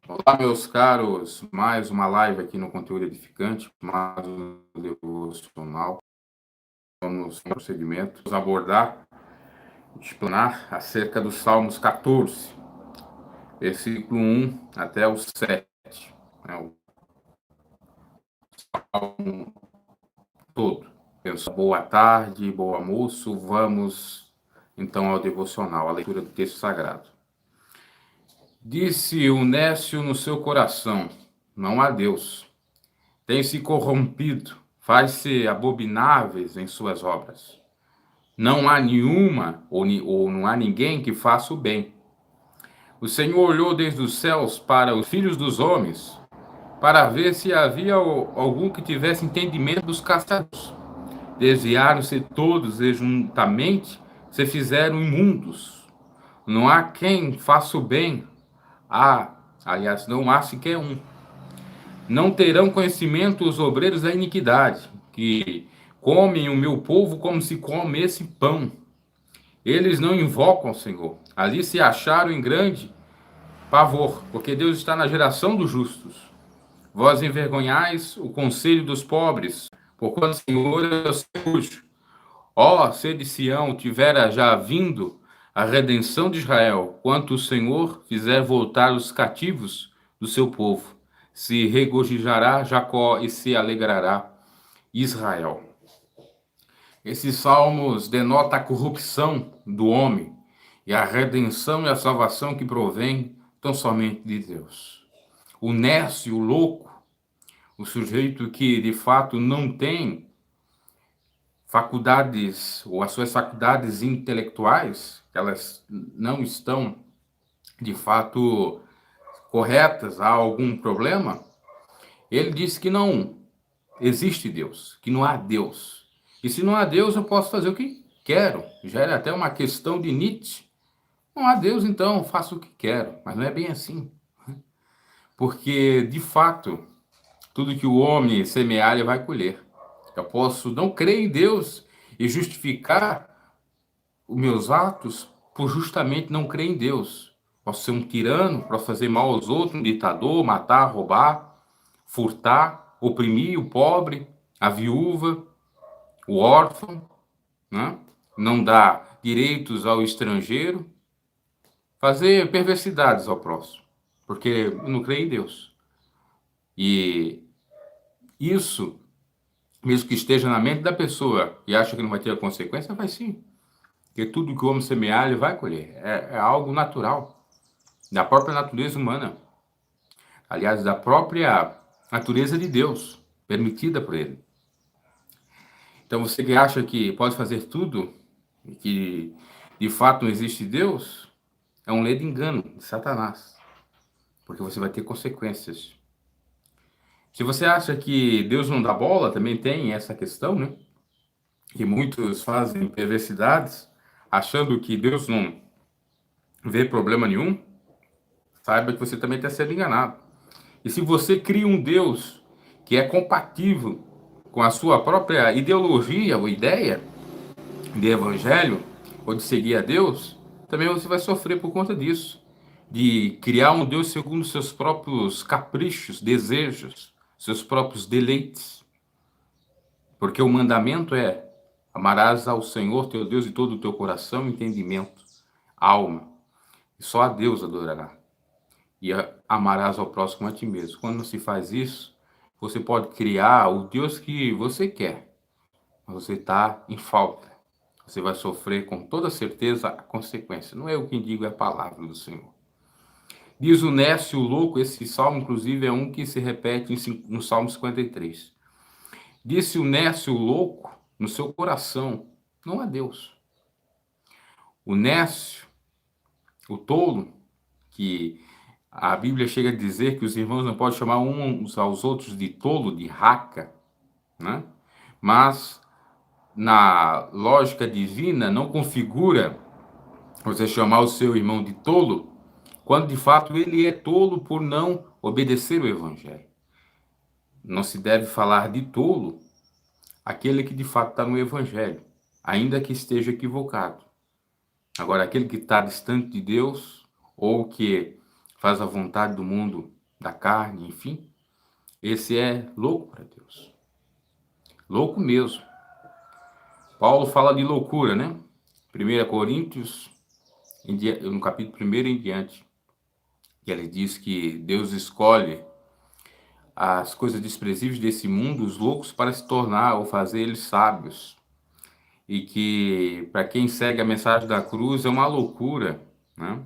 Olá, meus caros, mais uma live aqui no Conteúdo Edificante, mais um devocional. Vamos no prosseguimento, vamos abordar, explanar acerca dos Salmos 14, versículo 1 até o 7, né, o Salmo todo. Boa tarde, bom almoço, vamos então ao devocional, a leitura do texto sagrado. Disse o nécio no seu coração, não há Deus. Tem-se corrompido, faz-se abomináveis em suas obras. Não há nenhuma, ou não há ninguém que faça o bem. O Senhor olhou desde os céus para os filhos dos homens, para ver se havia algum que tivesse entendimento dos caçadores. Desviaram-se todos e juntamente se fizeram imundos. Não há quem faça o bem. Aliás, não há sequer um. Não terão conhecimento os obreiros da iniquidade, que comem o meu povo como se comesse pão. Eles não invocam o Senhor. Ali se acharam em grande pavor, porque Deus está na geração dos justos. Vós envergonhais o conselho dos pobres, porquanto o Senhor é o seu. Ó, se de Sião tivera já vindo a redenção de Israel, quanto o Senhor fizer voltar os cativos do seu povo, se regozijará Jacó e se alegrará Israel. Esses salmos denotam a corrupção do homem e a redenção e a salvação que provém tão somente de Deus. O nécio, o louco, o sujeito que de fato não tem faculdades, ou as suas faculdades intelectuais, elas não estão de fato corretas, há algum problema, ele diz que não existe Deus, que não há Deus. E se não há Deus, eu posso fazer o que quero. Já era até uma questão de Nietzsche. Não há Deus, então faço o que quero. Mas não é bem assim. Porque, de fato, tudo que o homem semear, ele vai colher. Eu posso não crer em Deus e justificar os meus atos por justamente não crer em Deus. Posso ser um tirano, posso fazer mal aos outros, um ditador, matar, roubar, furtar, oprimir o pobre, a viúva, o órfão, né? Não dar direitos ao estrangeiro, fazer perversidades ao próximo, porque eu não creio em Deus. E isso, mesmo que esteja na mente da pessoa e acha que não vai ter consequência, vai sim. Porque tudo que o homem semear, ele vai colher. É algo natural, da própria natureza humana. Aliás, da própria natureza de Deus, permitida por ele. Então, você que acha que pode fazer tudo, e que de fato não existe Deus, é um ledo engano de Satanás. Porque você vai ter consequências. Se você acha que Deus não dá bola, também tem essa questão, né? Que muitos fazem perversidades, achando que Deus não vê problema nenhum, saiba que você também está sendo enganado. E se você cria um Deus que é compatível com a sua própria ideologia ou ideia de evangelho, ou de seguir a Deus, também você vai sofrer por conta disso. De criar um Deus segundo seus próprios caprichos, desejos, seus próprios deleites. Porque o mandamento é: amarás ao Senhor teu Deus de todo o teu coração, entendimento, alma. E só a Deus adorará. E amarás ao próximo a ti mesmo. Quando se faz isso, você pode criar o Deus que você quer, mas você está em falta. Você vai sofrer com toda certeza a consequência. Não é eu quem digo, é a palavra do Senhor. Diz o nécio, o louco, esse salmo, inclusive, é um que se repete no Salmo 53. Disse o nécio, o louco, no seu coração, não há Deus. O nécio, o tolo, que a Bíblia chega a dizer que os irmãos não podem chamar uns aos outros de tolo, de raca, né? Mas na lógica divina não configura você chamar o seu irmão de tolo, quando de fato ele é tolo por não obedecer o evangelho. Não se deve falar de tolo aquele que de fato está no evangelho, ainda que esteja equivocado. Agora, aquele que está distante de Deus ou que faz a vontade do mundo da carne, enfim, esse é louco para Deus. Louco mesmo. Paulo fala de loucura, né? 1 Coríntios, no capítulo 1 em diante, que ele diz que Deus escolhe as coisas desprezíveis desse mundo, os loucos, para se tornar ou fazer eles sábios. E que, para quem segue a mensagem da cruz, é uma loucura, né?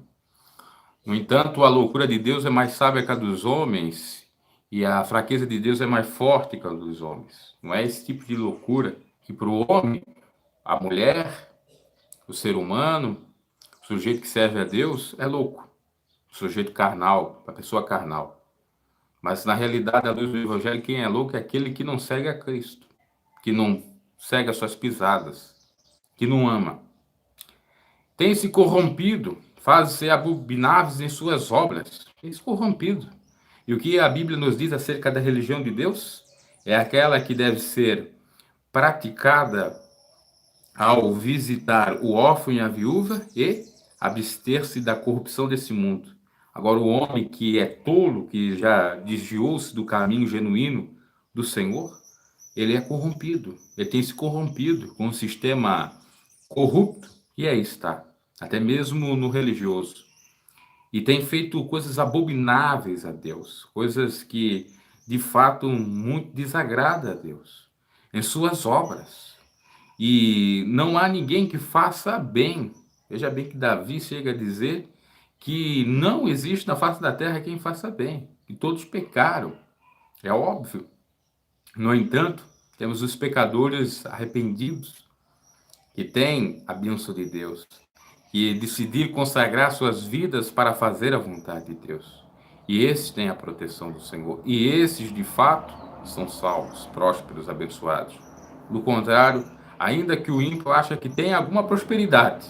No entanto, a loucura de Deus é mais sábia que a dos homens, e a fraqueza de Deus é mais forte que a dos homens. Não é esse tipo de loucura que, para o homem, a mulher, o ser humano, o sujeito que serve a Deus, é louco. O sujeito carnal, a pessoa carnal. Mas, na realidade, à luz do Evangelho, quem é louco é aquele que não segue a Cristo, que não segue as suas pisadas, que não ama. Tem-se corrompido, faz-se abomináveis em suas obras. Tem-se corrompido. E o que a Bíblia nos diz acerca da religião de Deus? É aquela que deve ser praticada ao visitar o órfão e a viúva e abster-se da corrupção desse mundo. Agora, o homem que é tolo, que já desviou-se do caminho genuíno do Senhor, ele é corrompido. Ele tem se corrompido com um sistema corrupto, e aí está, até mesmo no religioso. E tem feito coisas abomináveis a Deus, coisas que de fato muito desagrada a Deus em suas obras. E não há ninguém que faça bem. Veja bem que Davi chega a dizer que não existe na face da terra quem faça bem, que todos pecaram. É óbvio. No entanto, temos os pecadores arrependidos, que têm a bênção de Deus, que decidir consagrar suas vidas para fazer a vontade de Deus. E esses têm a proteção do Senhor. E esses, de fato, são salvos, prósperos, abençoados. Do contrário, ainda que o ímpio ache que tem alguma prosperidade,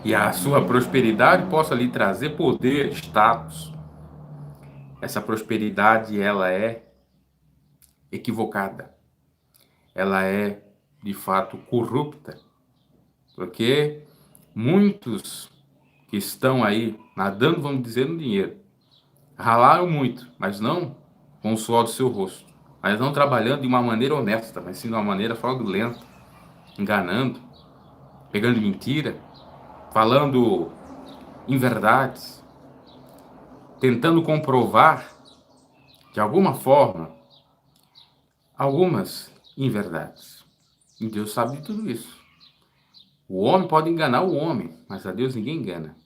e a sua prosperidade possa lhe trazer poder, status, essa prosperidade, ela é equivocada. Ela é, de fato, corrupta. Porque muitos que estão aí nadando, vamos dizer, no dinheiro, ralaram muito, mas não com o suor do seu rosto, mas não trabalhando de uma maneira honesta, mas sim de uma maneira fraudulenta, enganando, pegando mentira, falando inverdades, tentando comprovar, de alguma forma, algumas inverdades. E Deus sabe de tudo isso. O homem pode enganar o homem, mas a Deus ninguém engana.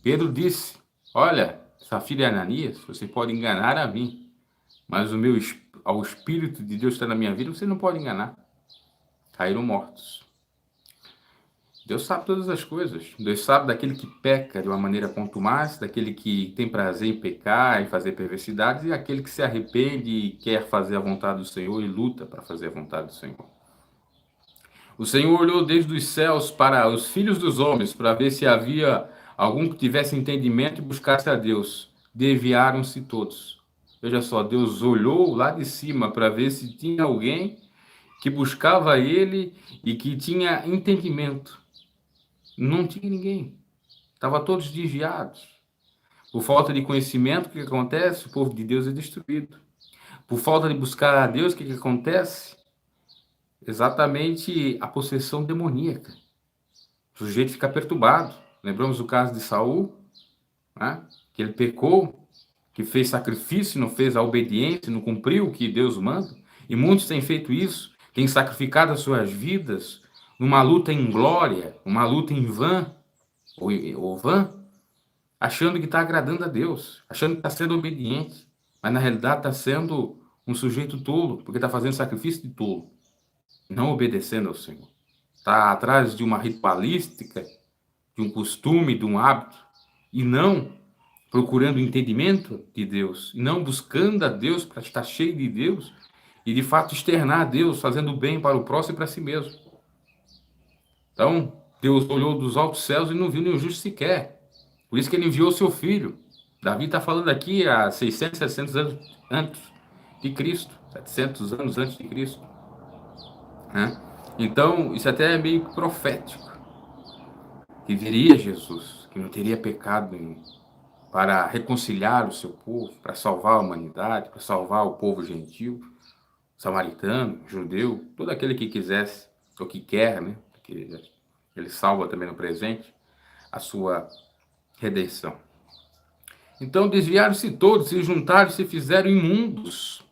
Pedro disse: olha, Safira e Ananias, você pode enganar a mim, mas ao Espírito de Deus que está na minha vida, você não pode enganar. Caíram mortos. Deus sabe todas as coisas. Deus sabe daquele que peca de uma maneira contumaz, daquele que tem prazer em pecar e fazer perversidades, e aquele que se arrepende e quer fazer a vontade do Senhor e luta para fazer a vontade do Senhor. O Senhor olhou desde os céus para os filhos dos homens, para ver se havia algum que tivesse entendimento e buscasse a Deus. Desviaram-se todos. Veja só, Deus olhou lá de cima para ver se tinha alguém que buscava Ele e que tinha entendimento. Não tinha ninguém. Estavam todos desviados. Por falta de conhecimento, o que acontece? O povo de Deus é destruído. Por falta de buscar a Deus, o que acontece? Exatamente a possessão demoníaca. O sujeito fica perturbado. Lembramos o caso de Saul, né? Que ele pecou, que fez sacrifício, não fez a obediência, não cumpriu o que Deus manda. E muitos têm feito isso, têm sacrificado as suas vidas numa luta em glória, uma luta em vão, ou vã, achando que está agradando a Deus, achando que está sendo obediente, mas na realidade está sendo um sujeito tolo, porque está fazendo sacrifício de tolo, não obedecendo ao Senhor. Está atrás de uma ritualística, de um costume, de um hábito, e não procurando o entendimento de Deus, e não buscando a Deus para estar cheio de Deus, e de fato externar a Deus, fazendo bem para o próximo e para si mesmo. Então, Deus olhou dos altos céus e não viu nenhum justo sequer. Por isso que ele enviou seu filho. Davi está falando aqui há 600, 700 anos antes de Cristo. 700 anos antes de Cristo. Né? Então, isso até é meio profético. Que viria Jesus, que não teria pecado nenhum. para reconciliar o seu povo, para salvar a humanidade, para salvar o povo gentil, samaritano, judeu, todo aquele que quisesse, ou que quer, né? Porque ele salva também no presente a sua redenção. Então desviaram-se todos, se juntaram, se fizeram imundos.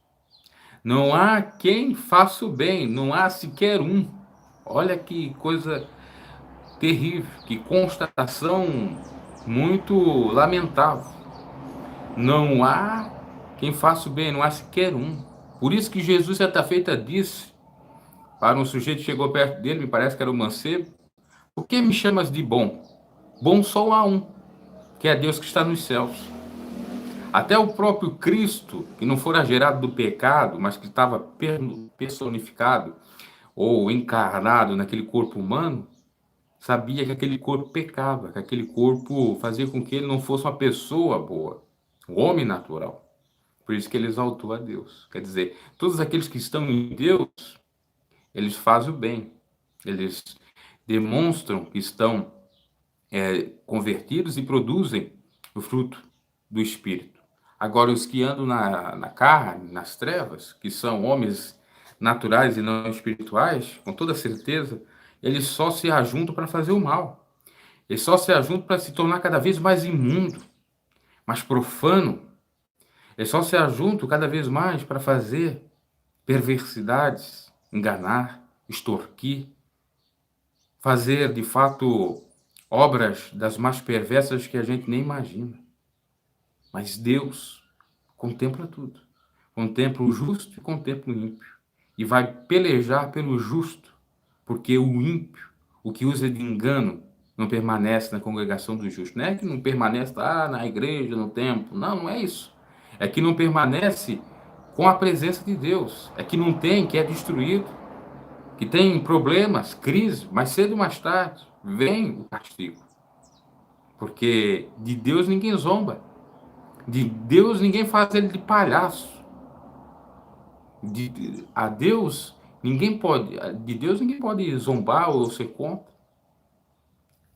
Não há quem faça o bem, não há sequer um. Olha que coisa terrível, que constatação muito lamentável. Não há quem faça o bem, não há sequer um. Por isso que Jesus, certa feita, disse para um sujeito que chegou perto dele, me parece que era o mancebo: por que me chamas de bom? Bom só há um, que é Deus que está nos céus. Até o próprio Cristo, que não fora gerado do pecado, mas que estava personificado ou encarnado naquele corpo humano, sabia que aquele corpo pecava, que aquele corpo fazia com que ele não fosse uma pessoa boa, um homem natural. Por isso que ele exaltou a Deus. Quer dizer, todos aqueles que estão em Deus, eles fazem o bem. Eles demonstram que estão convertidos e produzem o fruto do Espírito. Agora, os que andam na carne, nas trevas, que são homens naturais e não espirituais, com toda certeza, eles só se ajuntam para fazer o mal. Eles só se ajuntam para se tornar cada vez mais imundo, mais profano. Eles só se ajuntam cada vez mais para fazer perversidades, enganar, extorquir, fazer, de fato, obras das mais perversas que a gente nem imagina. Mas Deus contempla tudo. Contempla o justo e contempla o ímpio. E vai pelejar pelo justo, porque o ímpio, o que usa de engano, não permanece na congregação dos justos. Não é que não permanece na igreja, no templo. Não, não é isso. É que não permanece com a presença de Deus. É que não tem, que é destruído. Que tem problemas, crise, mais cedo ou mais tarde vem o castigo. Porque de Deus ninguém zomba. De Deus ninguém faz ele de palhaço. De Deus ninguém pode zombar ou ser contra.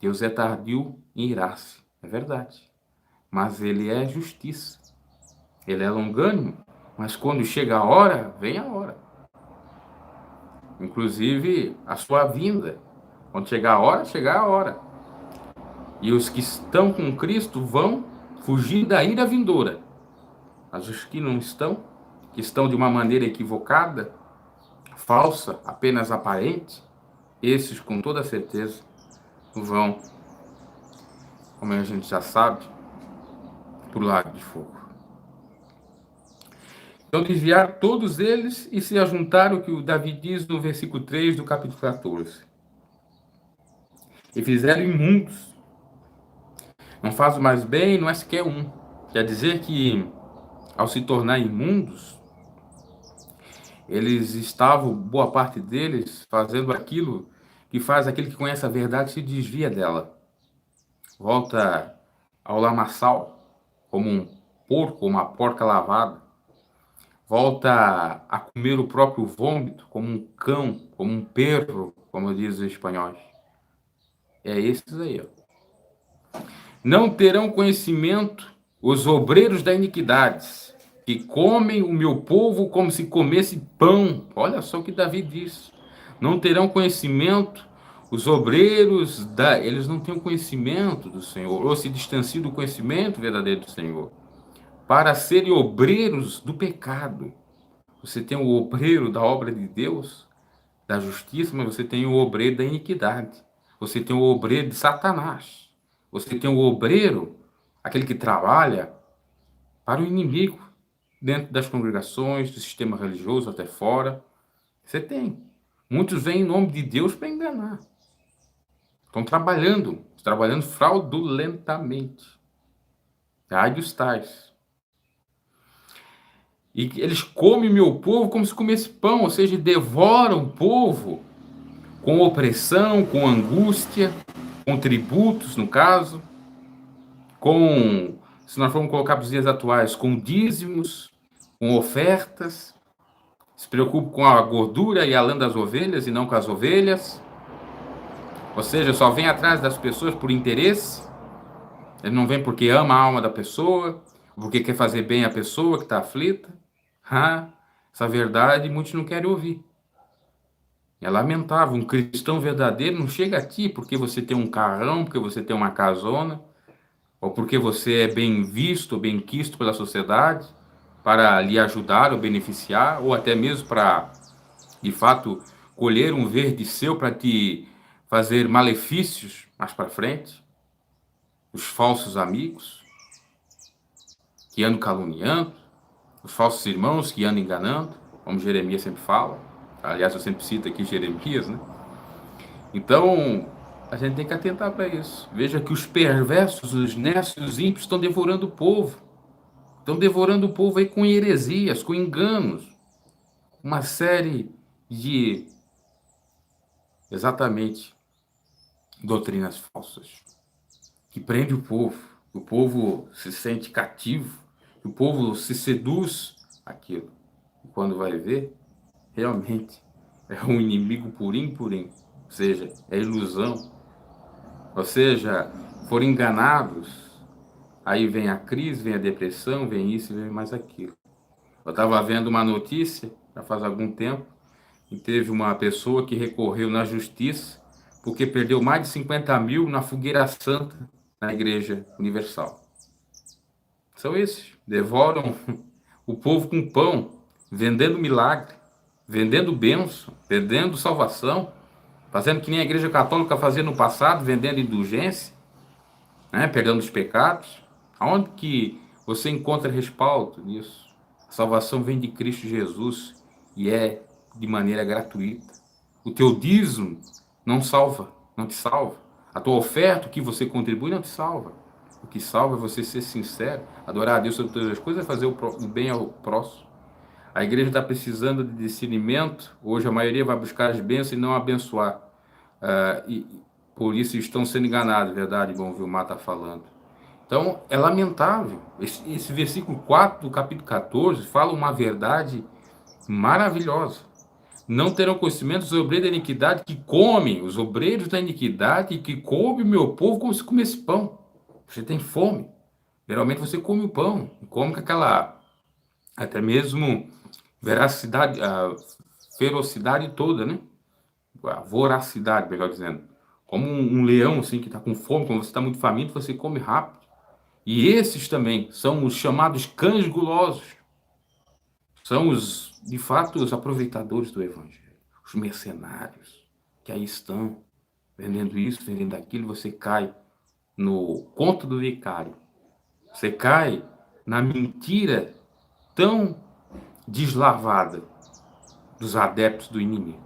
Deus é tardio em irar-se, é verdade. Mas ele é justiça. Ele é longânimo, mas quando chega a hora, vem a hora. Inclusive a sua vinda. Quando chegar a hora, chegar a hora. E os que estão com Cristo vão fugir da ira vindoura. Mas os que não estão, que estão de uma maneira equivocada, falsa, apenas aparente, esses com toda certeza vão, como a gente já sabe, para o lago de fogo. Então desviaram todos eles e se ajuntaram, o que o Davi diz no versículo 3 do capítulo 14. E fizeram imundos. Não faz mais bem, não é sequer um. Quer dizer que, ao se tornar imundos, eles estavam, boa parte deles, fazendo aquilo que faz aquele que conhece a verdade se desvia dela. Volta ao lamaçal, como um porco, uma porca lavada. Volta a comer o próprio vômito, como um cão, como um perro, como dizem os espanhóis. É esses aí, ó. Não terão conhecimento os obreiros da iniquidade, que comem o meu povo como se comesse pão. Olha só o que Davi diz. Não terão conhecimento os obreiros eles não têm o conhecimento do Senhor, ou se distanciam do conhecimento verdadeiro do Senhor, para serem obreiros do pecado. Você tem o obreiro da obra de Deus, da justiça, mas você tem o obreiro da iniquidade. Você tem o obreiro de Satanás. Você tem o obreiro, aquele que trabalha para o inimigo, dentro das congregações, do sistema religioso, até fora. Você tem. Muitos vêm em nome de Deus para enganar. Estão trabalhando fraudulentamente. Ai dos tais. E eles comem meu povo como se comesse pão, ou seja, devoram o povo com opressão, com angústia, com tributos, no caso, com, se nós formos colocar para os dias atuais, com dízimos, com ofertas, se preocupam com a gordura e a lã das ovelhas e não com as ovelhas, ou seja, só vem atrás das pessoas por interesse. Ele não vem porque ama a alma da pessoa, porque quer fazer bem à pessoa que está aflita. Ah, essa verdade muitos não querem ouvir. É lamentável, um cristão verdadeiro não chega a ti porque você tem um carrão, porque você tem uma casona, ou porque você é bem visto, bem quisto pela sociedade, para lhe ajudar ou beneficiar, ou até mesmo para, de fato, colher um verde seu para te fazer malefícios mais para frente. Os falsos amigos que andam caluniando, os falsos irmãos que andam enganando, como Jeremias sempre fala. Aliás, eu sempre cito aqui Jeremias, né? Então, a gente tem que atentar para isso. Veja que os perversos, os nécios, os ímpios estão devorando o povo. Estão devorando o povo aí com heresias, com enganos. Uma série de, exatamente, doutrinas falsas. Que prende o povo. O povo se sente cativo. O povo se seduz àquilo. E quando vai ver, realmente é um inimigo purinho, purinho. Ou seja, é ilusão. Ou seja, foram enganados. Aí vem a crise, vem a depressão, vem isso, vem mais aquilo. Eu estava vendo uma notícia, já faz algum tempo, e teve uma pessoa que recorreu na justiça porque perdeu mais de 50 mil na fogueira santa na Igreja Universal. São esses, devoram o povo com pão, vendendo milagre, vendendo bênção, vendendo salvação, fazendo que nem a Igreja Católica fazia no passado, vendendo indulgência, né, perdendo os pecados. Aonde que você encontra respaldo nisso? A salvação vem de Cristo Jesus e é de maneira gratuita. O teu dízimo não salva, não te salva. A tua oferta, o que você contribui, não te salva. O que salva é você ser sincero, adorar a Deus sobre todas as coisas e fazer o bem ao próximo. A igreja está precisando de discernimento. Hoje a maioria vai buscar as bênçãos e não abençoar. E por isso estão sendo enganados, verdade, bom, Vilmar está falando. Então, é lamentável. Esse versículo 4 do capítulo 14 fala uma verdade maravilhosa. Não terão conhecimento os obreiros da iniquidade que comem, os obreiros da iniquidade que comem o meu povo como se comesse pão. Você tem fome. Geralmente você come o pão, come com aquela, até mesmo, veracidade, a ferocidade toda, né? A voracidade, melhor dizendo. Como um leão, assim, que está com fome, quando você está muito faminto, você come rápido. E esses também são os chamados cães gulosos. São os, de fato, os aproveitadores do evangelho. Os mercenários que aí estão vendendo isso, vendendo aquilo. Você cai no conto do vicário. Você cai na mentira tão deslavada dos adeptos do inimigo.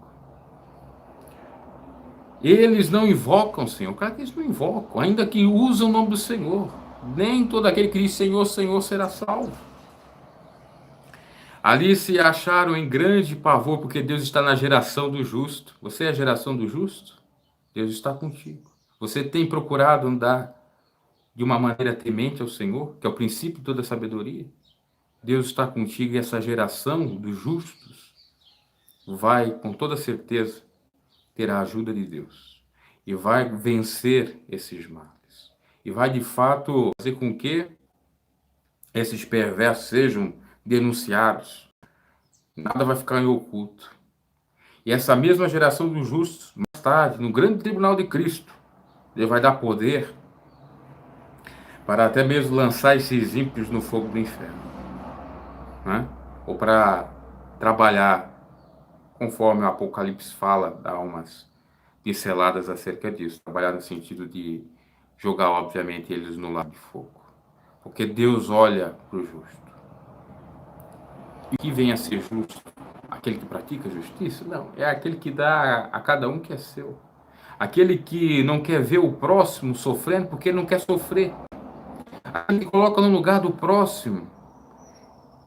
Eles não invocam o Senhor. Claro que eles não invocam, ainda que usam o nome do Senhor. Nem todo aquele que diz Senhor, Senhor será salvo. Ali se acharam em grande pavor, porque Deus está na geração do justo. Você é a geração do justo? Deus está contigo. Você tem procurado andar de uma maneira temente ao Senhor, que é o princípio de toda a sabedoria? Deus está contigo e essa geração dos justos vai, com toda certeza, ter a ajuda de Deus. E vai vencer esses males. E vai, de fato, fazer com que esses perversos sejam denunciados. Nada vai ficar em oculto. E essa mesma geração dos justos, mais tarde, no grande tribunal de Cristo, ele vai dar poder para até mesmo lançar esses ímpios no fogo do inferno, né? Ou para trabalhar, conforme o Apocalipse fala, dá umas pinceladas acerca disso, trabalhar no sentido de jogar, obviamente, eles no lago de fogo. Porque Deus olha para o justo. E que vem a ser justo? Aquele que pratica justiça? Não, é aquele que dá a cada um que é seu. Aquele que não quer ver o próximo sofrendo porque ele não quer sofrer. Aquele que coloca no lugar do próximo.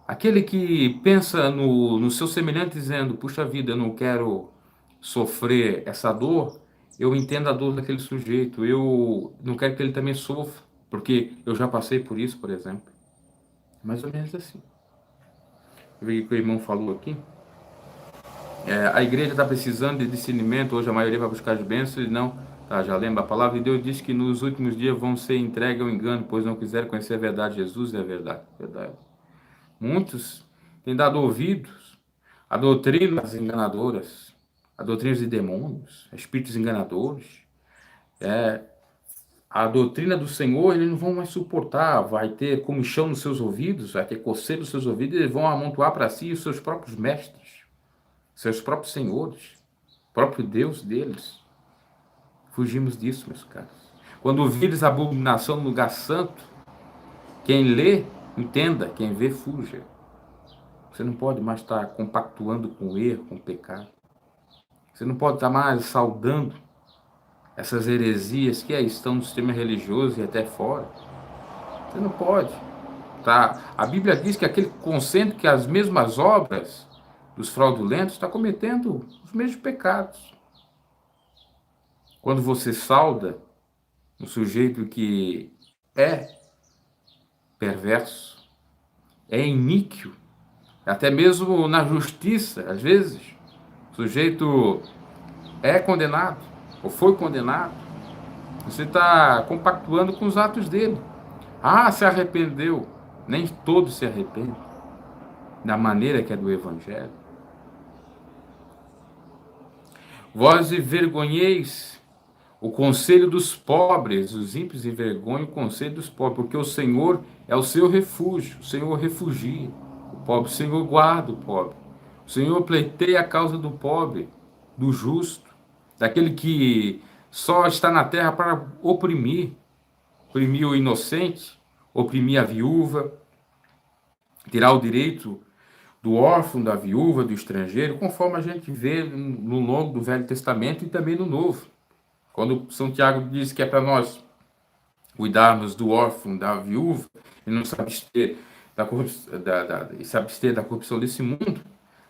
Aquele que pensa no seu semelhante dizendo, puxa vida, eu não quero sofrer essa dor, eu entendo a dor daquele sujeito, eu não quero que ele também sofra, porque eu já passei por isso, por exemplo. Mais ou menos assim. Eu vi que o irmão falou aqui. A igreja está precisando de discernimento, hoje a maioria vai buscar as bênçãos e não está Tá, já lembra? A palavra de Deus diz que nos últimos dias vão ser entregues ao engano, pois não quiseram conhecer a verdade. Jesus é a verdade. Verdade. Muitos têm dado ouvidos a doutrinas enganadoras, a doutrinas de demônios, a espíritos enganadores. A doutrina do Senhor, eles não vão mais suportar, vai ter comichão nos seus ouvidos, vai ter coceira nos seus ouvidos, eles vão amontoar para si os seus próprios mestres, seus próprios senhores, próprio Deus deles. Fugimos disso, meus caros. Quando vires abominação no lugar santo, quem lê, entenda, quem vê, fuja. Você não pode mais estar compactuando com o erro, com o pecado. Você não pode estar mais saudando essas heresias que aí estão no sistema religioso e até fora. Você não pode. Tá? A Bíblia diz que aquele que consente que as mesmas obras dos fraudulentos está cometendo os mesmos pecados. Quando você sauda um sujeito que é perverso, é iníquo, até mesmo na justiça, às vezes, o sujeito é condenado, ou foi condenado, você está compactuando com os atos dele. Ah, se arrependeu. Nem todos se arrependem da maneira que é do Evangelho. Vós envergonheis o conselho dos pobres, os ímpios envergonham o conselho dos pobres, porque o Senhor é o seu refúgio, o Senhor refugia o pobre, o Senhor guarda o pobre, o Senhor pleiteia a causa do pobre, do justo, daquele que só está na terra para oprimir o inocente, oprimir a viúva, tirar o direito do órfão, da viúva, do estrangeiro, conforme a gente vê no longo do Velho Testamento e também no Novo. Quando São Tiago diz que é para nós cuidarmos do órfão, da viúva, e não se abster da corrupção desse mundo,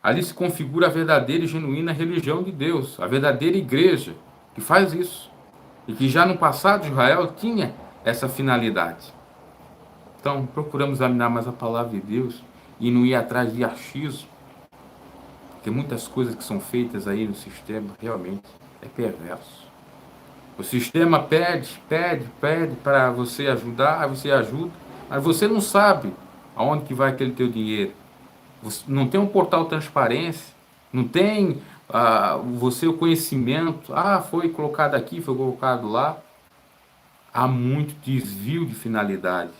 ali se configura a verdadeira e genuína religião de Deus, a verdadeira igreja que faz isso. E que já no passado Israel tinha essa finalidade. Então, procuramos examinar mais a palavra de Deus e não ir atrás de achismo, porque muitas coisas que são feitas aí no sistema realmente é perverso. O sistema pede para você ajudar, aí você ajuda, mas você não sabe aonde que vai aquele teu dinheiro. Você não tem um portal transparência, não tem você o conhecimento, foi colocado aqui, foi colocado lá. Há muito desvio de finalidade,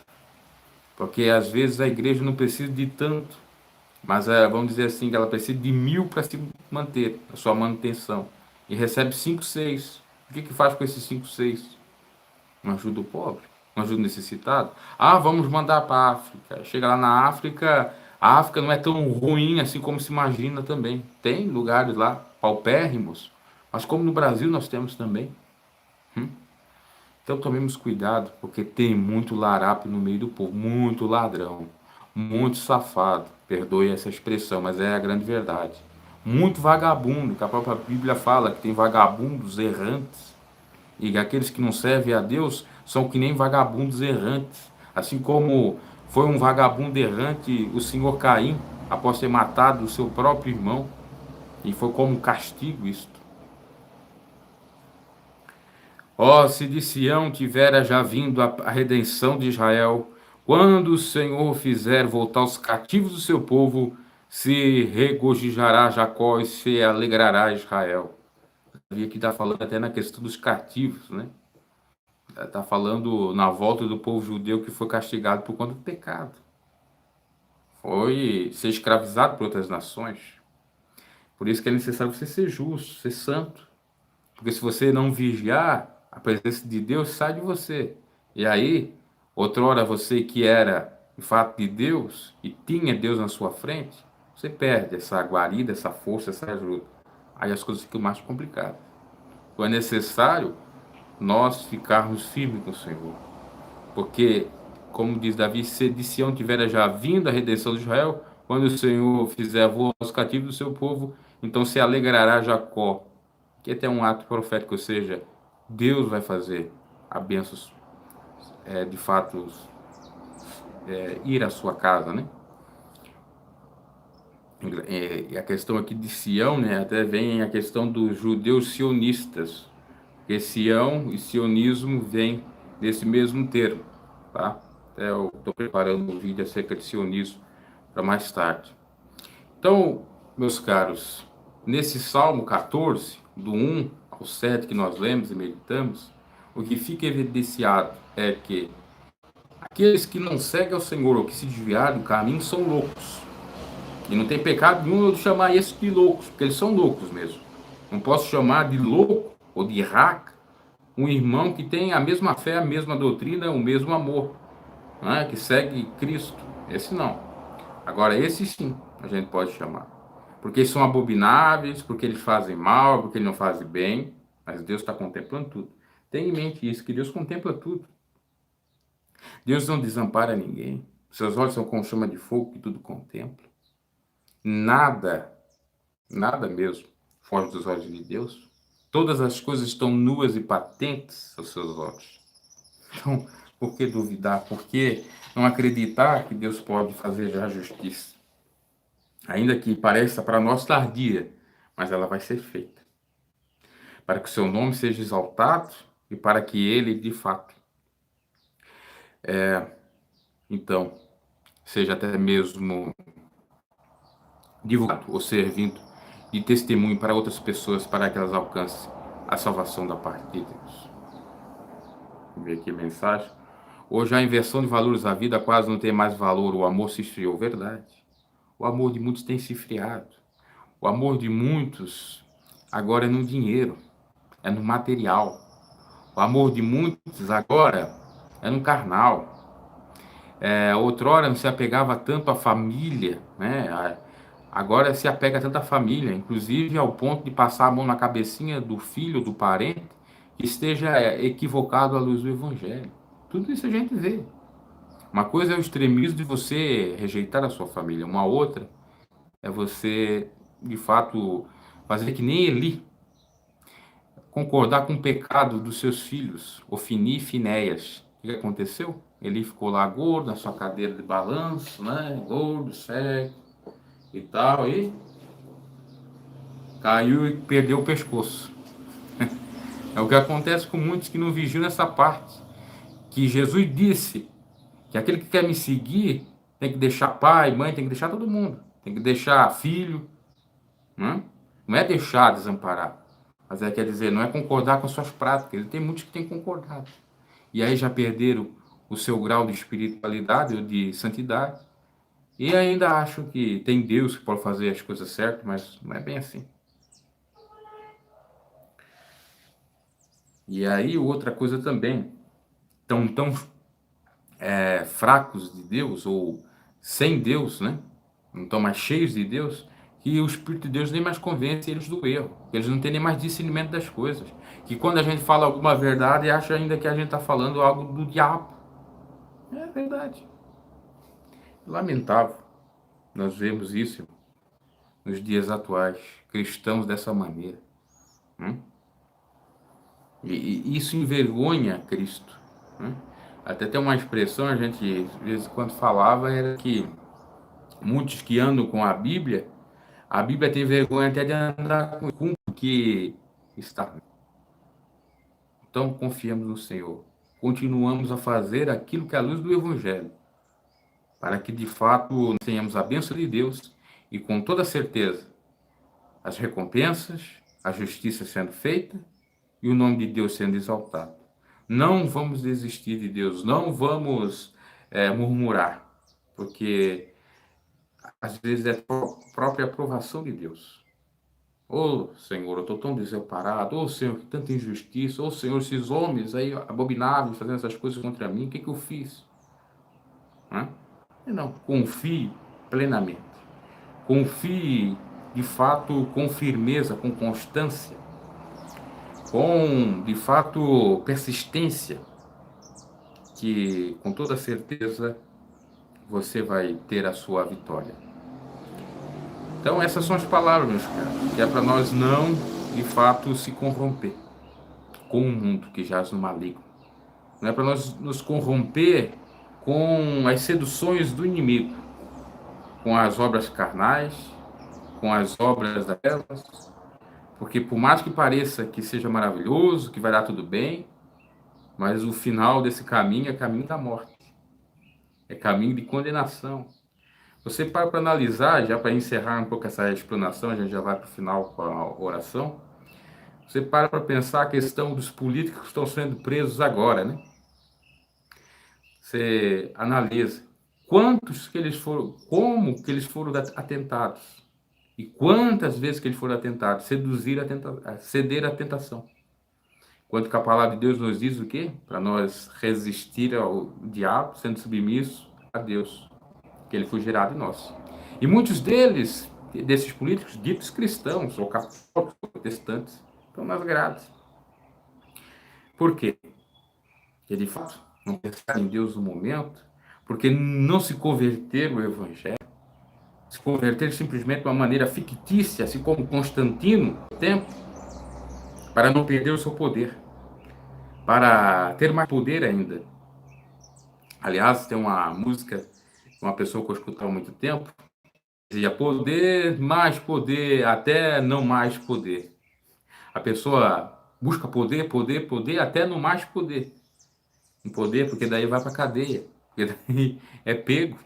porque às vezes a igreja não precisa de tanto, mas vamos dizer assim, que ela precisa de 1.000 para se manter, a sua manutenção, e recebe 5, 6. O que faz com esses 5, 6? Não ajuda o pobre, não ajuda o necessitado. Vamos mandar para a África. Chega lá na África, a África não é tão ruim assim como se imagina também. Tem lugares lá paupérrimos, mas como no Brasil nós temos também. Então tomemos cuidado, porque tem muito larápio no meio do povo, muito ladrão, muito safado, perdoe essa expressão, mas é a grande verdade. Muito vagabundo, que a própria Bíblia fala que tem vagabundos errantes, e aqueles que não servem a Deus são que nem vagabundos errantes. Assim como foi um vagabundo errante o senhor Caim, após ter matado o seu próprio irmão, e foi como um castigo isto. Se de Sião tivera já vindo a redenção de Israel, quando o Senhor fizer voltar os cativos do seu povo, se regozijará Jacó e se alegrará Israel. E aqui está falando até na questão dos cativos, né? Está falando na volta do povo judeu que foi castigado por conta do pecado. Foi ser escravizado por outras nações. Por isso que é necessário você ser justo, ser santo. Porque se você não vigiar, a presença de Deus sai de você. E aí, outrora você que era de fato de Deus e tinha Deus na sua frente, você perde essa guarida, essa força, essa ajuda. Aí as coisas ficam mais complicadas. Então é necessário nós ficarmos firmes com o Senhor. Porque, como diz Davi, se de Sião tiver já vindo a redenção de Israel, quando o Senhor fizer voar os cativos do seu povo, então se alegrará Jacó. Que é até um ato profético, ou seja, Deus vai fazer a bênção, de fato, ir à sua casa, né? E a questão aqui de Sião, né, até vem a questão dos judeus sionistas, porque Sião e sionismo vem desse mesmo termo, tá? Até eu estou preparando um vídeo acerca de sionismo para mais tarde. Então, meus caros, nesse Salmo 14, do 1 ao 7 que nós lemos e meditamos, o que fica evidenciado é que aqueles que não seguem ao Senhor ou que se desviaram do caminho são loucos. E não tem pecado nenhum eu chamar esses de loucos, porque eles são loucos mesmo. Não posso chamar de louco ou de raca um irmão que tem a mesma fé, a mesma doutrina, o mesmo amor, né? Que segue Cristo. Esse não. Agora, esse sim, a gente pode chamar. Porque eles são abomináveis, porque eles fazem mal, porque eles não fazem bem. Mas Deus está contemplando tudo. Tenha em mente isso, que Deus contempla tudo. Deus não desampara ninguém. Seus olhos são como chama de fogo que tudo contempla. Nada, nada mesmo, foge dos olhos de Deus. Todas as coisas estão nuas e patentes aos seus olhos. Então, por que duvidar? Por que não acreditar que Deus pode fazer já a justiça? Ainda que pareça para nós tardia, mas ela vai ser feita. Para que o seu nome seja exaltado e para que ele, de fato, então, seja até mesmo divulgado ou servindo de testemunho para outras pessoas, para que elas alcancem a salvação da parte de Deus. Vou ver aqui a mensagem. Hoje a inversão de valores da vida quase não tem mais valor. O amor se esfriou, verdade. O amor de muitos tem se esfriado. O amor de muitos agora é no dinheiro, é no material. O amor de muitos agora é no carnal. Outrora não se apegava tanto à família, né? Agora se apega tanto à família, inclusive ao ponto de passar a mão na cabecinha do filho, do parente, que esteja equivocado à luz do Evangelho. Tudo isso a gente vê. Uma coisa é o extremismo de você rejeitar a sua família, uma outra é você, de fato, fazer que nem Eli, concordar com o pecado dos seus filhos, Ofni e Finéias. O que aconteceu? Ele ficou lá gordo, na sua cadeira de balanço, né? Gordo, cego e tal, e caiu e perdeu o pescoço. É o que acontece com muitos que não vigiam nessa parte. Que Jesus disse que aquele que quer me seguir tem que deixar pai, mãe, tem que deixar todo mundo. Tem que deixar filho, né? Não é deixar desamparar. Mas quer dizer, não é concordar com as suas práticas. Tem muitos que têm concordado. E aí já perderam o seu grau de espiritualidade ou de santidade. E ainda acham que tem Deus que pode fazer as coisas certas, mas não é bem assim. E aí outra coisa também, tão fracos de Deus, ou sem Deus, né? Não estão mais cheios de Deus, que o Espírito de Deus nem mais convence eles do erro. Eles não têm nem mais discernimento das coisas. Que quando a gente fala alguma verdade, acha ainda que a gente está falando algo do diabo. É verdade. Lamentável. Nós vemos isso nos dias atuais. Cristãos dessa maneira. E isso envergonha Cristo. Até tem uma expressão, a gente de vez em quando falava, era que muitos que andam com a Bíblia tem vergonha até de andar com o que está. Então confiamos no Senhor. Continuamos a fazer aquilo que é a luz do Evangelho, para que de fato tenhamos a bênção de Deus e com toda certeza as recompensas, a justiça sendo feita e o nome de Deus sendo exaltado. Não vamos desistir de Deus, não vamos murmurar, porque às vezes é a própria aprovação de Deus. Ô Senhor, eu estou tão desamparado, ô Senhor, que tanta injustiça, ô Senhor, esses homens aí abomináveis fazendo essas coisas contra mim, o que eu fiz? Não, confie plenamente. Confie, de fato, com firmeza, com constância, com, de fato, persistência, que com toda certeza você vai ter a sua vitória. Então essas são as palavras, meus caros, que é para nós não, de fato, se corromper com o mundo que jaz no maligno. Não é para nós nos corromper com as seduções do inimigo, com as obras carnais, com as obras das trevas, Porque por mais que pareça que seja maravilhoso, que vai dar tudo bem, mas o final desse caminho é caminho da morte, é caminho de condenação. Você para analisar, já para encerrar um pouco essa explanação, a gente já vai para o final com a oração. Você para pensar a questão dos políticos que estão sendo presos agora, né? Você analisa quantos que eles foram, como que eles foram atentados e quantas vezes que eles foram atentados, ceder à tentação. Quanto que a palavra de Deus nos diz o quê? Para nós resistir ao diabo, sendo submisso a Deus, que ele fugirá de nós. E muitos desses políticos, ditos cristãos, ou católicos, ou protestantes, estão nas grades. Por quê? Porque, de fato, não pensaram em Deus no momento, porque não se converteram ao Evangelho, se converteram simplesmente de uma maneira fictícia, assim como Constantino, no tempo, para não perder o seu poder, para ter mais poder ainda. Aliás, tem uma música, uma pessoa que eu escutava há muito tempo, dizia poder, mais poder, até não mais poder. A pessoa busca poder, poder, poder, até não mais poder. Um poder, porque daí vai para a cadeia, porque daí é pego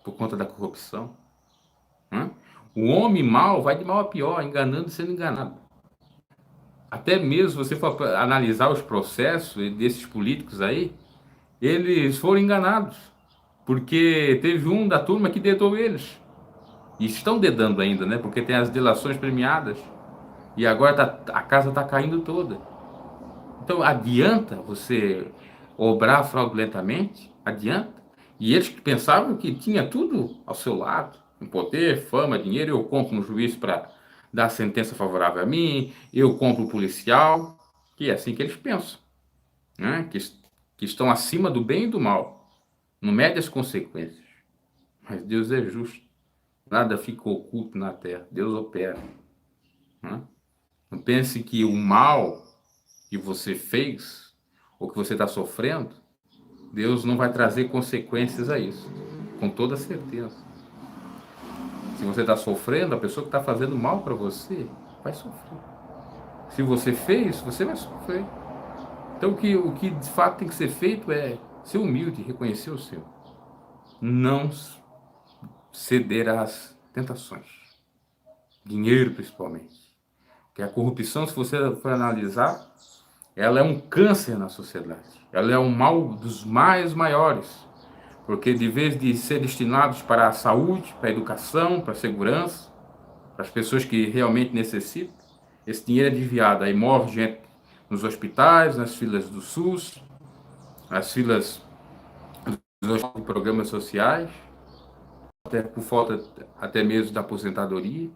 por conta da corrupção. Né? O homem mau vai de mal a pior, enganando e sendo enganado. Até mesmo se você for analisar os processos desses políticos aí, eles foram enganados, porque teve um da turma que dedou eles. E estão dedando ainda, né? Porque tem as delações premiadas. E agora a casa está caindo toda. Então adianta você obrar fraudulentamente? Adianta? E eles que pensavam que tinha tudo ao seu lado, em poder, fama, dinheiro, eu compro um juiz para dar sentença favorável a mim, eu compro um policial, que é assim que eles pensam, né? Que estão acima do bem e do mal, não mede as consequências. Mas Deus é justo, nada fica oculto na terra, Deus opera. Né? Não pense que o mal que você fez, ou que você está sofrendo, Deus não vai trazer consequências a isso, com toda certeza. Se você está sofrendo, a pessoa que está fazendo mal para você vai sofrer. Se você fez, você vai sofrer. Então o que de fato tem que ser feito é ser humilde, reconhecer o seu. Não ceder às tentações. Dinheiro, principalmente. Porque a corrupção, se você for analisar, ela é um câncer na sociedade. Ela é um mal dos mais maiores. Porque de vez de ser destinados para a saúde, para a educação, para a segurança, para as pessoas que realmente necessitam, esse dinheiro é desviado. Aí morre gente nos hospitais, nas filas do SUS, nas filas dos programas sociais, até por falta até mesmo da aposentadoria,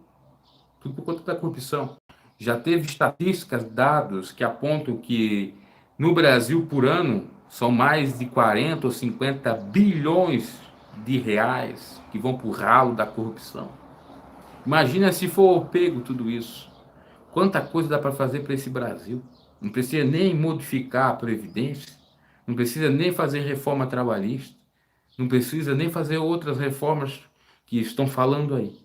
tudo por conta da corrupção. Já teve estatísticas, dados que apontam que no Brasil por ano são mais de 40 ou 50 bilhões de reais que vão para o ralo da corrupção. Imagina se for pego tudo isso. Quanta coisa dá para fazer para esse Brasil. Não precisa nem modificar a Previdência, não precisa nem fazer reforma trabalhista, não precisa nem fazer outras reformas que estão falando aí.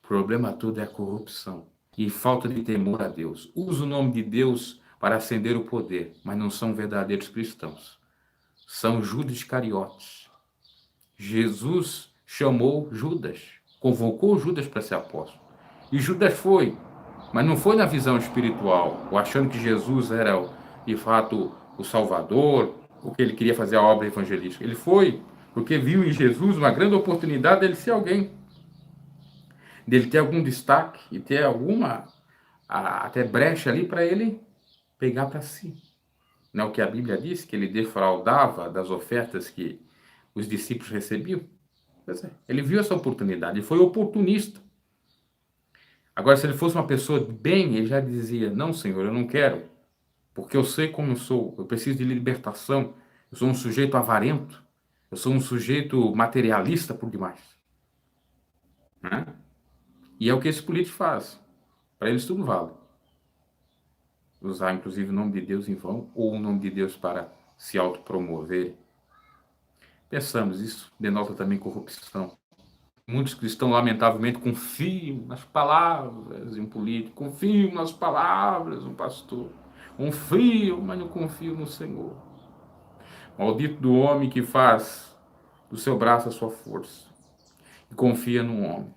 O problema todo é a corrupção e falta de temor a Deus. Usa o nome de Deus para ascender o poder, mas não são verdadeiros cristãos. São Judas Iscariotes. Jesus chamou Judas, convocou Judas para ser apóstolo. E Judas foi, mas não foi na visão espiritual, ou achando que Jesus era, de fato, o Salvador, ou que ele queria fazer a obra evangelística. Ele foi porque viu em Jesus uma grande oportunidade dele ser alguém, dele ter algum destaque e ter alguma até brecha ali para ele pegar para si. Não é o que a Bíblia diz, que ele defraudava das ofertas que os discípulos recebiam? Pois é, ele viu essa oportunidade, ele foi oportunista. Agora, se ele fosse uma pessoa de bem, ele já dizia, não, Senhor, eu não quero, porque eu sei como eu sou, eu preciso de libertação, eu sou um sujeito avarento, eu sou um sujeito materialista por demais. Né? E é o que esse político faz. Para eles tudo vale. Usar, inclusive, o nome de Deus em vão, ou o nome de Deus para se autopromover. Pensamos, isso denota também corrupção. Muitos cristãos, lamentavelmente, confiam nas palavras de um político, confiam nas palavras de um pastor, confiam, mas não confiam no Senhor. Maldito do homem que faz do seu braço a sua força e confia no homem.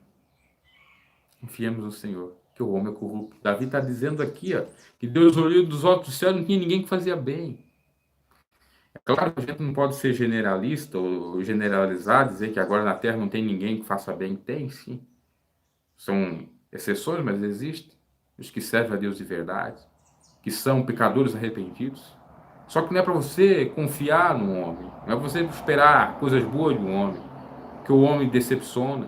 Confiemos no Senhor, que o homem é corrupto. Davi está dizendo aqui, ó, que Deus olhou dos altos do céu, não tinha ninguém que fazia bem. É claro que a gente não pode ser generalista ou generalizar, dizer que agora na terra não tem ninguém que faça bem. Tem, sim. São exceções, mas existem. Os que servem a Deus de verdade, que são pecadores arrependidos. Só que não é para você confiar no homem, não é para você esperar coisas boas do homem, que o homem decepciona.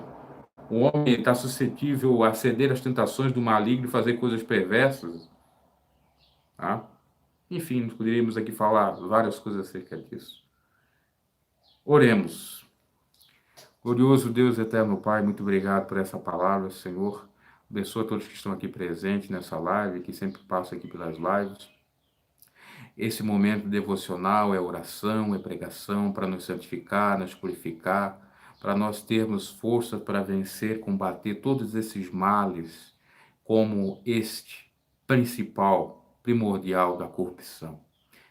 O homem está suscetível a ceder às tentações do maligno e fazer coisas perversas. Tá? Enfim, nós poderíamos aqui falar várias coisas acerca disso. Oremos. Glorioso Deus, eterno Pai, muito obrigado por essa palavra, Senhor. Abençoa todos que estão aqui presentes nessa live, que sempre passam aqui pelas lives. Esse momento devocional é oração, é pregação para nos santificar, nos purificar, para nós termos força para vencer, combater todos esses males, como este principal, primordial da corrupção.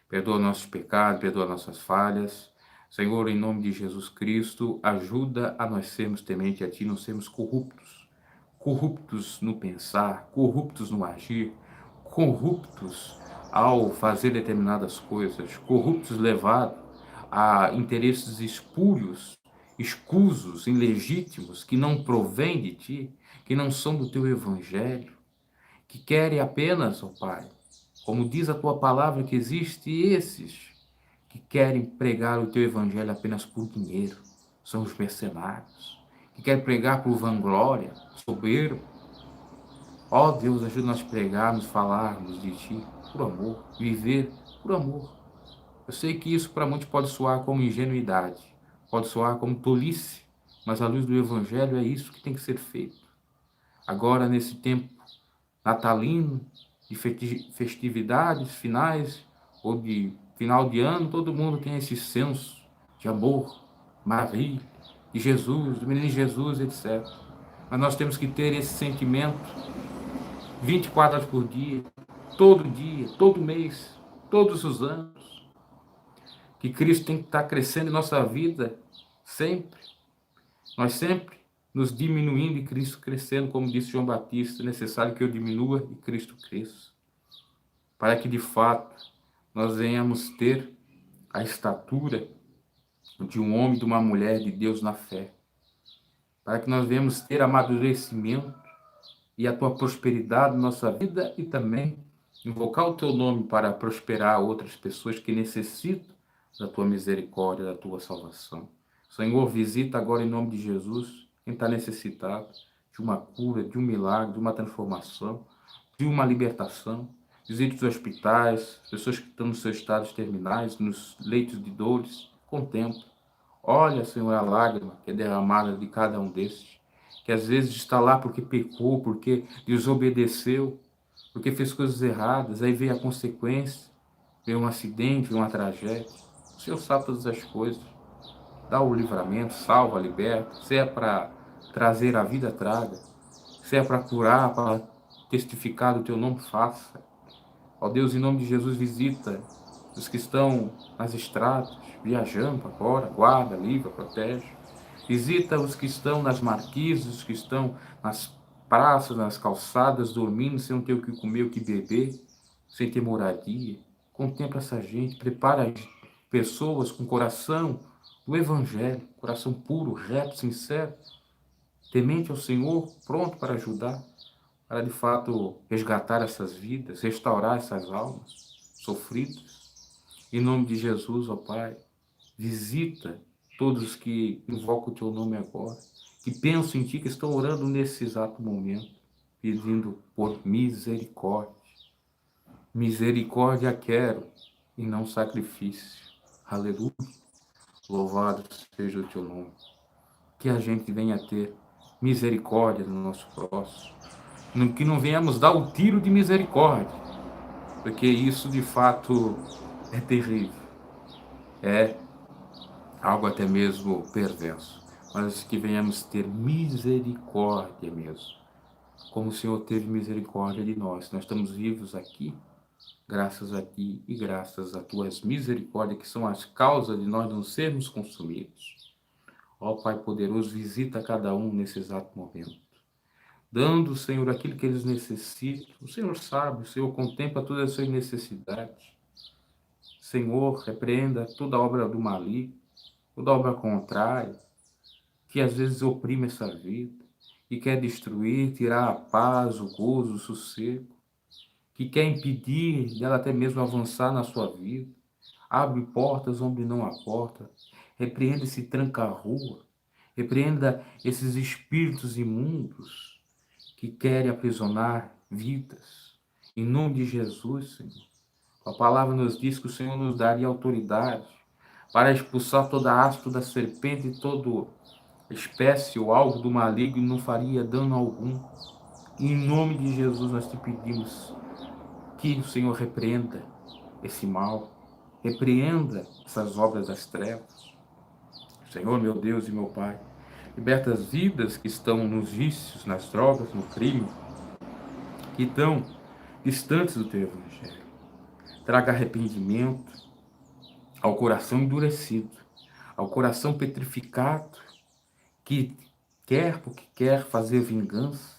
Perdoa nossos pecados, perdoa nossas falhas. Senhor, em nome de Jesus Cristo, ajuda a nós sermos temente a Ti, não sermos corruptos. Corruptos no pensar, corruptos no agir, corruptos ao fazer determinadas coisas, corruptos levados a interesses espúrios, escusos, ilegítimos, que não provêm de Ti, que não são do Teu Evangelho, que querem apenas, ó Pai, como diz a Tua palavra, que existem esses que querem pregar o Teu Evangelho apenas por dinheiro, são os mercenários, que querem pregar por vanglória, soberbo. Ó Deus, ajuda nós a pregarmos, falarmos de Ti por amor, viver por amor. Eu sei que isso para muitos pode soar como ingenuidade, pode soar como tolice, mas à luz do Evangelho é isso que tem que ser feito. Agora, nesse tempo natalino, de festividades finais, ou de final de ano, todo mundo tem esse senso de amor, maravilha, de Jesus, do menino Jesus, etc. Mas nós temos que ter esse sentimento 24 horas por dia, todo mês, todos os anos, que Cristo tem que estar crescendo em nossa vida sempre. Nós sempre nos diminuindo e Cristo crescendo, como disse João Batista, é necessário que eu diminua e Cristo cresça. Para que, de fato, nós venhamos ter a estatura de um homem e de uma mulher de Deus na fé. Para que nós venhamos ter amadurecimento e a Tua prosperidade na nossa vida e também invocar o Teu nome para prosperar outras pessoas que necessitam da Tua misericórdia, da Tua salvação. Senhor, visita agora em nome de Jesus quem está necessitado de uma cura, de um milagre, de uma transformação, de uma libertação. Visite os hospitais, pessoas que estão nos seus estados terminais, nos leitos de dores, contempla. Olha, Senhor, a lágrima que é derramada de cada um desses, que às vezes está lá porque pecou, porque desobedeceu, porque fez coisas erradas, aí veio a consequência, veio um acidente, veio uma tragédia. O Senhor sabe todas as coisas. Dá o livramento, salva, liberta. Se é para trazer a vida, traga. Se é para curar, para testificar do Teu nome, faça. Ó Deus, em nome de Jesus, visita os que estão nas estradas, viajando agora, guarda, livra, protege. Visita os que estão nas marquises, os que estão nas praças, nas calçadas, dormindo, sem ter o que comer, o que beber, sem ter moradia. Contempla essa gente, prepara pessoas com coração do Evangelho, coração puro, reto, sincero, temente ao Senhor, pronto para ajudar, para de fato resgatar essas vidas, restaurar essas almas sofridas. Em nome de Jesus, ó Pai, visita todos que invocam o Teu nome agora, que pensam em Ti, que estão orando nesse exato momento, pedindo por misericórdia. Misericórdia quero e não sacrifício. Aleluia. Louvado seja o Teu nome. Que a gente venha ter misericórdia no nosso próximo. Que não venhamos dar o tiro de misericórdia, porque isso de fato é terrível. É algo até mesmo perverso. mas que venhamos ter misericórdia mesmo. Como o Senhor teve misericórdia de nós. Nós estamos vivos aqui, graças a Ti e graças a Tuas misericórdias, que são as causas de nós não sermos consumidos. Ó Pai poderoso, visita cada um nesse exato momento, dando, Senhor, aquilo que eles necessitam. O Senhor sabe, o Senhor contempla todas as suas necessidades. Senhor, repreenda toda obra do maligno, toda obra contrária, que às vezes oprime essa vida, que quer destruir, tirar a paz, o gozo, o sossego, que quer impedir dela até mesmo avançar na sua vida. Abre portas onde não há porta. Repreenda esse tranca-rua. Repreenda esses espíritos imundos que querem aprisionar vidas. Em nome de Jesus, Senhor. A palavra nos diz que o Senhor nos daria autoridade para expulsar toda a haste, toda a serpente e toda espécie ou algo do maligno, não faria dano algum. Em nome de Jesus nós te pedimos que o Senhor repreenda esse mal, repreenda essas obras das trevas. Senhor, meu Deus e meu Pai, liberta as vidas que estão nos vícios, nas drogas, no crime, que estão distantes do Teu Evangelho. Traga arrependimento ao coração endurecido, ao coração petrificado, que quer porque quer fazer vingança,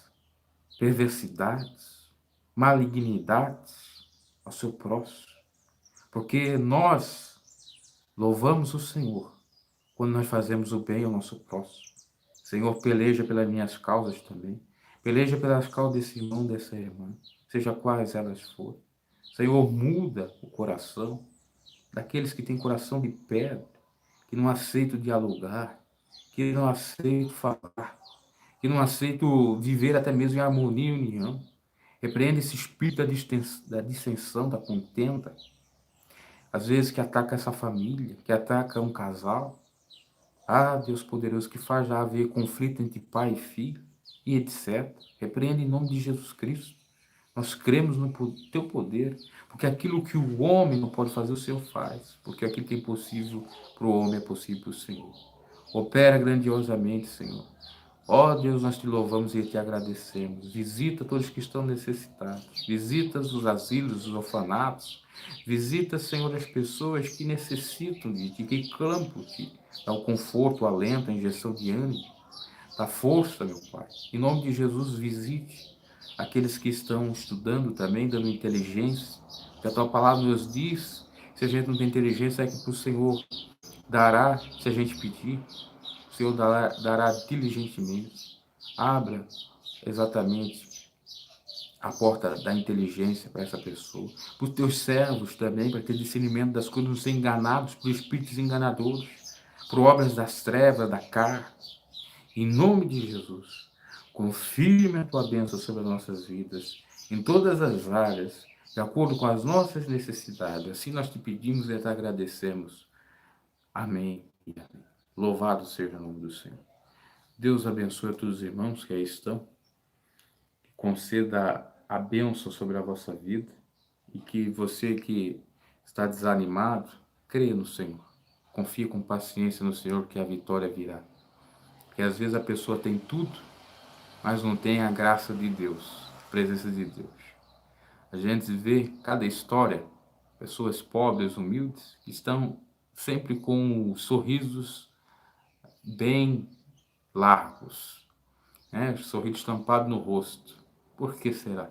perversidades, malignidades ao seu próximo. Porque nós louvamos o Senhor quando nós fazemos o bem ao nosso próximo. Senhor, peleja pelas minhas causas também. Peleja pelas causas desse irmão, dessa irmã, seja quais elas forem. Senhor, muda o coração daqueles que têm coração de pedra, que não aceitam dialogar, que não aceitam falar, que não aceitam viver até mesmo em harmonia e união. Repreende esse espírito da dissensão, da contenda, às vezes que ataca essa família, que ataca um casal. Ah, Deus poderoso, que faz já haver conflito entre pai e filho, e etc. Repreende em nome de Jesus Cristo. Nós cremos no teu poder, porque aquilo que o homem não pode fazer, o Senhor faz. Porque aquilo que é impossível para o homem é possível para o Senhor. Opera grandiosamente, Senhor. Ó Deus, nós te louvamos e te agradecemos. Visita todos que estão necessitados. Visita os asilos, os orfanatos. Visita, Senhor, as pessoas que necessitam de ti, que clamam por ti. Dá o conforto, o alento, a injeção de ânimo. Dá força, meu Pai. Em nome de Jesus, visite aqueles que estão estudando também, dando inteligência. Que a tua palavra nos diz, se a gente não tem inteligência, é que para o Senhor dará, se a gente pedir. O Senhor dará diligentemente. Abra exatamente a porta da inteligência para essa pessoa. Para os teus servos também, para ter discernimento das coisas, não ser enganados por espíritos enganadores, por obras das trevas, da carne. Em nome de Jesus, confirme a tua bênção sobre as nossas vidas, em todas as áreas, de acordo com as nossas necessidades. Assim nós te pedimos e te agradecemos. Amém e amém. Louvado seja o nome do Senhor. Deus abençoe a todos os irmãos que aí estão, que conceda a bênção sobre a vossa vida e que você que está desanimado, creia no Senhor. Confie com paciência no Senhor que a vitória virá. Porque às vezes a pessoa tem tudo, mas não tem a graça de Deus, a presença de Deus. A gente vê cada história, pessoas pobres, humildes, que estão sempre com sorrisos bem largos, né? Sorriso estampado no rosto. Por que será?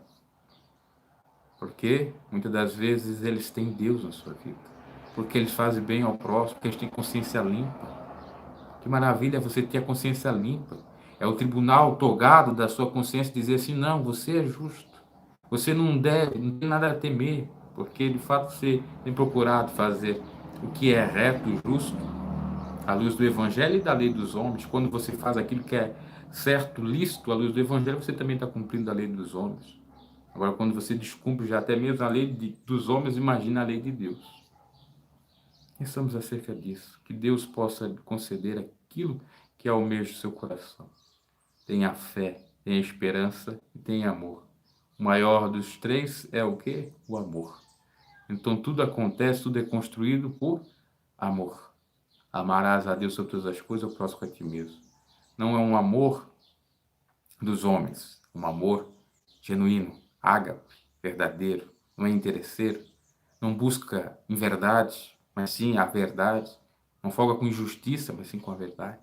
Porque muitas das vezes eles têm Deus na sua vida. Porque eles fazem bem ao próximo, porque eles têm consciência limpa. Que maravilha você ter a consciência limpa. É o tribunal togado da sua consciência dizer assim, não, você é justo. Você não deve, não tem nada a temer, porque de fato você tem procurado fazer o que é reto e justo, à luz do Evangelho e da lei dos homens. Quando você faz aquilo que é certo, lícito, à luz do Evangelho, você também está cumprindo a lei dos homens. Agora, quando você descumpre já até mesmo a lei dos homens, imagina a lei de Deus. Pensamos acerca disso, que Deus possa conceder aquilo que almeja o seu coração. Tenha fé, tenha esperança e tenha amor. O maior dos três é o quê? O amor. Então tudo acontece, tudo é construído por amor. Amarás a Deus sobre todas as coisas, o próximo a ti mesmo. não é um amor dos homens, um amor genuíno, ágape, verdadeiro, não é interesseiro, não busca em verdade, mas sim a verdade, não folga com injustiça, mas sim com a verdade,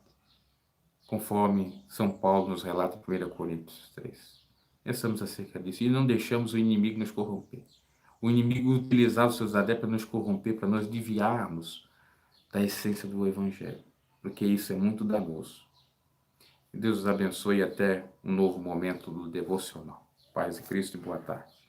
conforme São Paulo nos relata em 1 Coríntios 3. Pensamos acerca disso e não deixamos o inimigo nos corromper. O inimigo utilizar os seus adeptos para nos corromper, para nós desviarmos da essência do Evangelho, porque isso é muito danoso. Que Deus os abençoe até um novo momento do devocional. Paz e Cristo e boa tarde.